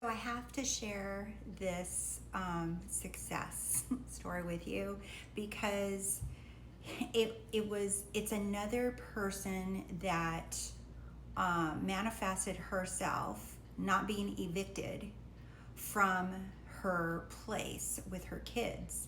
So I have to share this success story with you because it's another person that manifested herself not being evicted from her place with her kids.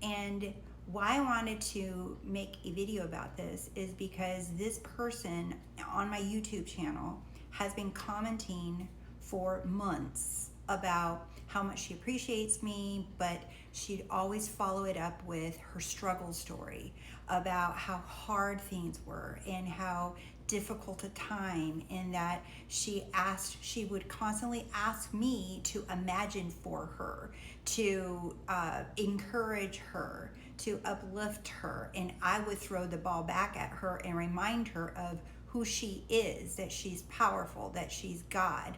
And why I wanted to make a video about this is because this person on my YouTube channel has been commenting for months about how much she appreciates me, but she'd always follow it up with her struggle story about how hard things were and how difficult a time, and that she would constantly ask me to imagine for her, to encourage her, to uplift her, and I would throw the ball back at her and remind her of who she is, that she's powerful, that she's God.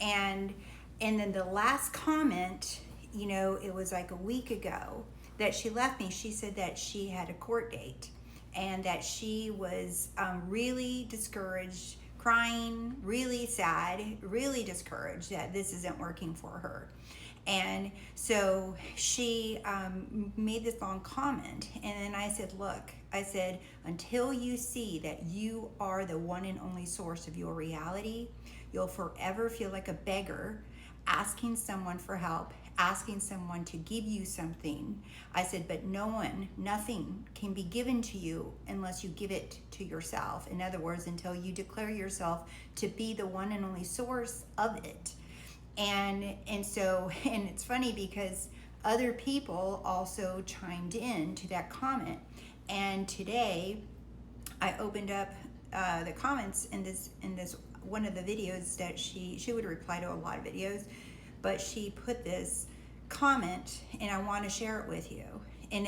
And then the last comment, it was like a week ago that she left me. She said that she had a court date and that she was really discouraged, crying, really sad, really discouraged that this isn't working for her. And so she made this long comment. And then I said, look, until you see that you are the one and only source of your reality, you'll forever feel like a beggar asking someone for help, asking someone to give you something. I said, but nothing can be given to you unless you give it to yourself. In other words, until you declare yourself to be the one and only source of it. And it's funny because other people also chimed in to that comment. And today I opened up the comments in this one of the videos that she would reply to a lot of videos, but she put this comment and I want to share it with you. And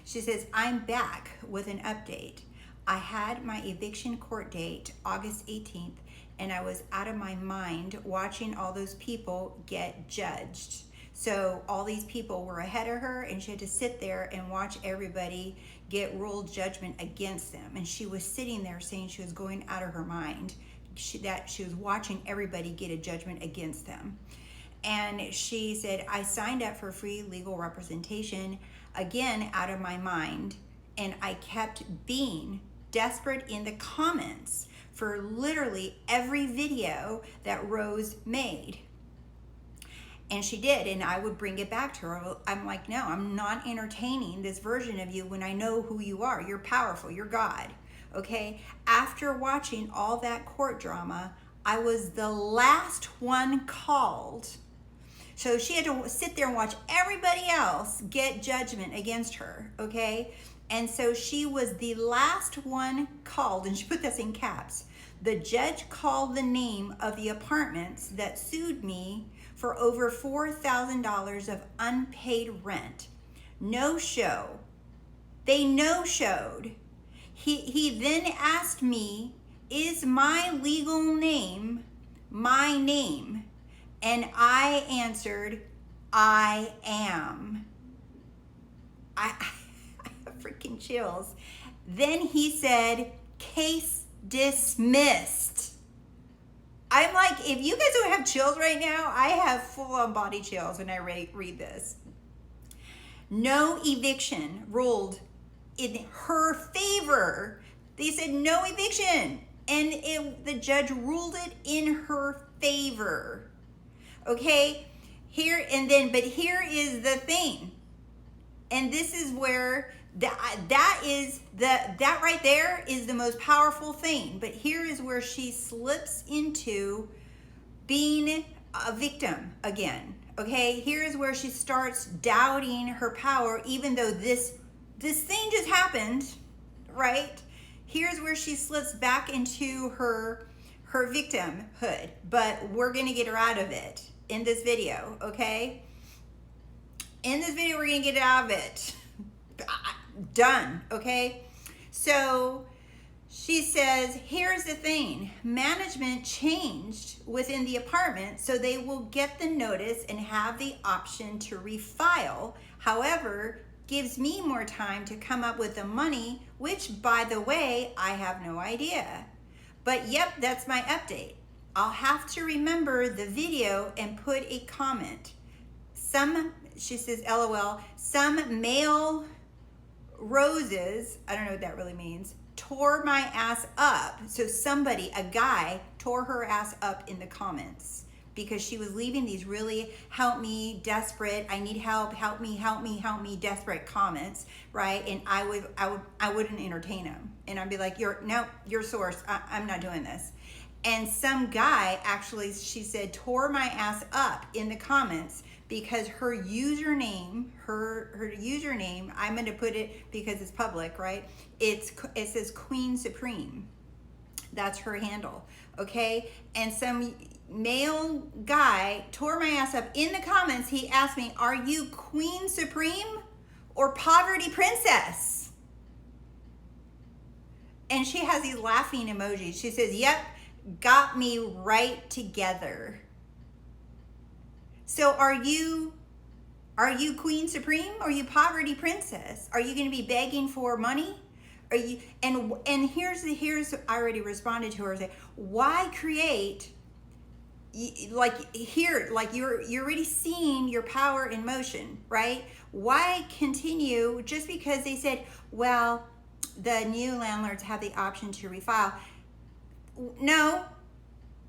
she says, I'm back with an update. I had my eviction court date August 18th, and I was out of my mind watching all those people get judged. So all these people were ahead of her, and she had to sit there and watch everybody get ruled judgment against them. And she was sitting there saying she was going out of her mind, that she was watching everybody get a judgment against them. And she said, I signed up for free legal representation, again, out of my mind. And I kept being desperate in the comments for literally every video that Rose made. And she did, and I would bring it back to her. I'm like, no, I'm not entertaining this version of you when I know who you are. You're powerful, you're God, okay? After watching all that court drama, I was the last one called. So she had to sit there and watch everybody else get judgment against her, okay? And so she was the last one called, and she put this in caps. The judge called the name of the apartments that sued me for over $4,000 of unpaid rent. No show. They no-showed. He then asked me, is my legal name my name? And I answered, I am. I have freaking chills. Then he said, case dismissed. I'm like, if you guys don't have chills right now, I have full-on body chills when I read this. No eviction ruled in her favor. They said no eviction, and the judge ruled it in her favor. Okay, but here is the thing, and this is where that right there is the most powerful thing. But here is where she slips into being a victim again. Okay, here is where she starts doubting her power, even though this thing just happened, right? Here's where she slips back into her victimhood, but we're gonna get her out of it in this video, okay? In this video, we're gonna get it out of it. Done, okay? So she says, here's the thing. Management changed within the apartment, so they will get the notice and have the option to refile. However, gives me more time to come up with the money, which, by the way, I have no idea. But yep, that's my update. I'll have to remember the video and put a comment. She says, LOL, some male roses, I don't know what that really means, tore my ass up. So somebody, a guy, tore her ass up in the comments because she was leaving these really help me, desperate, I need help, help me, help me, help me, desperate comments, right? And I wouldn't entertain them. And I'd be like, your source, I'm not doing this. And some guy actually, she said, tore my ass up in the comments because her username, I'm going to put it because it's public, right? It says Queen Supreme. That's her handle, okay? And some male guy tore my ass up in the comments. He asked me, are you Queen Supreme or Poverty Princess? And she has these laughing emojis. She says, yep, got me right together. So are you Queen Supreme or are you Poverty Princess? Are you going to be begging for money? Are you, and here's I already responded to her. Why create, like here, like you're already seeing your power in motion, right? Why continue just because they said, well, the new landlords have the option to refile? No,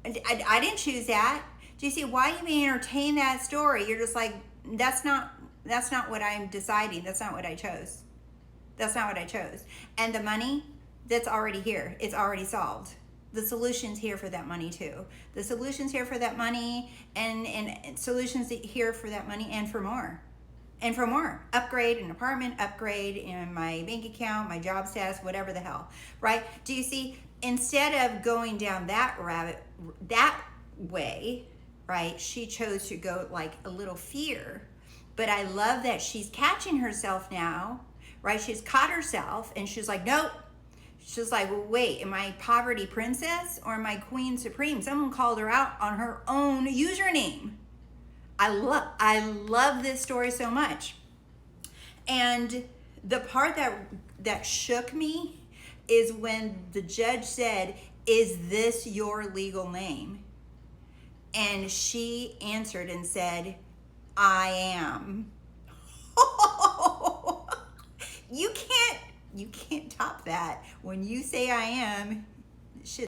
I didn't choose that. Do you see why you may entertain that story? You're just like, that's not what I'm deciding. That's not what I chose. That's not what I chose. And the money, that's already here. It's already solved. The solution's here for that money too. The solution's here for that money and solutions here for that money and for more. And for more. Upgrade an apartment, upgrade in my bank account, my job status, whatever the hell, right? Do you see, instead of going down that way, right, she chose to go like a little fear. But I love that she's catching herself now, right? She's caught herself and she's like, nope. She's like, well, wait, am I Poverty Princess or am I Queen Supreme? Someone called her out on her own username. I love this story so much. And the part that shook me is when the judge said, is this your legal name? And she answered and said, I am. You can't top that. When you say I am,